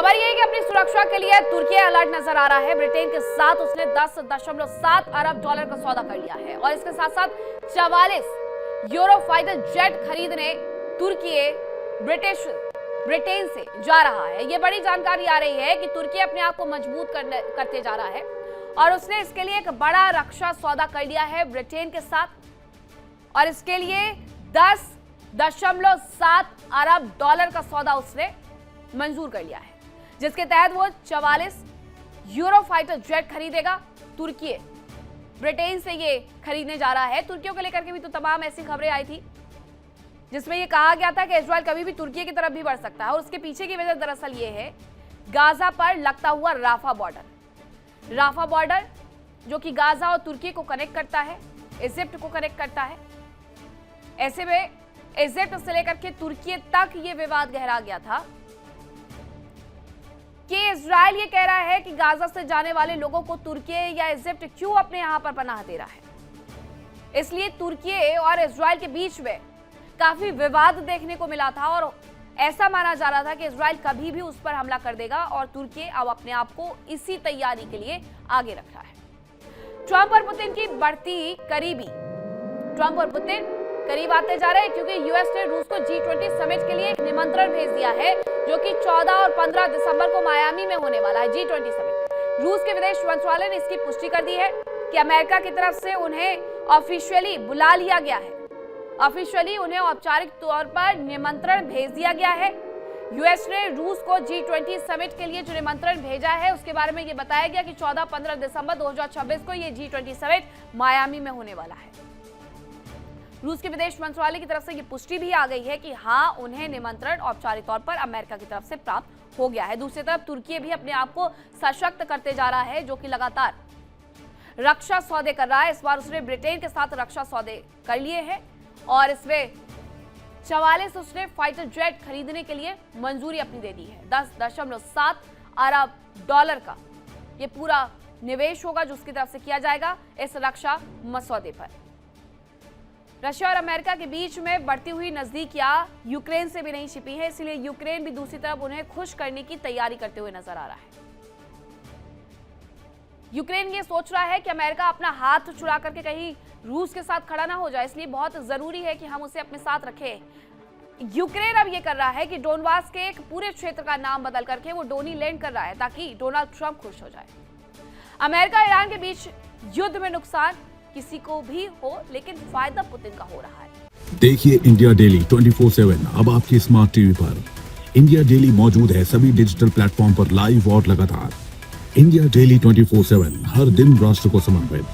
खबर ये है कि अपनी सुरक्षा के लिए तुर्की अलर्ट नजर आ रहा है। ब्रिटेन के साथ उसने 10.7 अरब डॉलर का सौदा कर लिया है और इसके साथ साथ 44 यूरोफाइटर जेट खरीदने तुर्की ब्रिटेन से जा रहा है। ये बड़ी जानकारी आ रही है कि तुर्की अपने आप को मजबूत करते जा रहा है और उसने इसके लिए एक बड़ा रक्षा सौदा कर लिया है ब्रिटेन के साथ और इसके लिए 10.7 अरब डॉलर का सौदा उसने मंजूर कर लिया है, जिसके तहत वो 44 यूरोफाइटर जेट खरीदेगा। तुर्की ब्रिटेन से ये खरीदने जा रहा है। तुर्कियों को लेकर के भी तो तमाम ऐसी खबरें आई थी जिसमें ये कहा गया था कि इजराइल कभी भी तुर्की की तरफ भी बढ़ सकता है और उसके पीछे की वजह दरअसल ये है गाजा पर लगता हुआ राफा बॉर्डर जो कि गाजा और तुर्की को कनेक्ट करता है, इजिप्ट को कनेक्ट करता है। ऐसे में इजिप्ट से लेकर के तुर्की तक ये विवाद गहरा गया था कि इजराइल ये कह रहा है कि गाजा से जाने वाले लोगों को तुर्की या इजिप्ट क्यों अपने यहां पर पनाह दे रहा है। इसलिए तुर्की और इजराइल के बीच में काफी विवाद देखने को मिला था और ऐसा माना जा रहा था कि इजराइल कभी भी उस पर हमला कर देगा और तुर्की अब अपने आप को इसी तैयारी के लिए आगे रख रहा है। ट्रंप और पुतिन की बढ़ती करीबी। ट्रंप और पुतिन करीब आते जा रहे हैं क्योंकि यूएस ने रूस को G20 समिट के लिए एक निमंत्रण भेज दिया है जो कि 14 और 15 दिसंबर को मायामी में होने वाला है। G20 summit. रूस के विदेश मंत्रालय ने इसकी पुष्टि कर दी है कि अमेरिका की तरफ से उन्हें ऑफिशियली बुला लिया गया है। ऑफिशियली उन्हें औपचारिक तौर पर निमंत्रण भेज दिया गया है। यूएस ने रूस को G20 समिट के लिए जो निमंत्रण भेजा है उसके बारे में ये बताया गया कि 14-15 दिसंबर 2026 को ये G20 समिट मायामी में होने वाला है। रूस के विदेश मंत्रालय की तरफ से ये पुष्टि भी आ गई है कि हाँ, उन्हें निमंत्रण औपचारिक तौर पर अमेरिका की तरफ से प्राप्त हो गया है। दूसरी तरफ तुर्की भी अपने आप को सशक्त करते जा रहा है, जो कि लगातार रक्षा सौदे कर रहा है। इस बार उसने ब्रिटेन के साथ रक्षा सौदे कर लिए हैं और इसमें 44 उसने फाइटर जेट खरीदने के लिए मंजूरी अपनी दे दी है। 10.7 अरब डॉलर का ये पूरा निवेश होगा जो उसकी तरफ से किया जाएगा इस रक्षा मसौदे पर। रशिया और अमेरिका के बीच में बढ़ती हुई नजदीकियां यूक्रेन से भी नहीं छिपी है, इसलिए यूक्रेन भी दूसरी तरफ उन्हें खुश करने की तैयारी करते हुए नजर आ रहा है। यूक्रेन ये सोच रहा है कि अमेरिका अपना हाथ छुड़ा करके कहीं रूस के साथ खड़ा ना हो जाए, इसलिए बहुत जरूरी है कि हम उसे अपने साथ रखें। यूक्रेन अब ये कर रहा है कि डोनबास के एक पूरे क्षेत्र का नाम बदल करके वो डोनी लैंड कर रहा है ताकि डोनाल्ड ट्रंप खुश हो जाए। अमेरिका ईरान के बीच युद्ध में नुकसान किसी को भी हो, लेकिन फायदा पुतिन का हो रहा है। देखिए इंडिया डेली 24/7 अब आपकी स्मार्ट टीवी पर। इंडिया डेली मौजूद है सभी डिजिटल प्लेटफॉर्म पर लाइव और लगातार। इंडिया डेली 24/7 हर दिन राष्ट्र को समर्पित।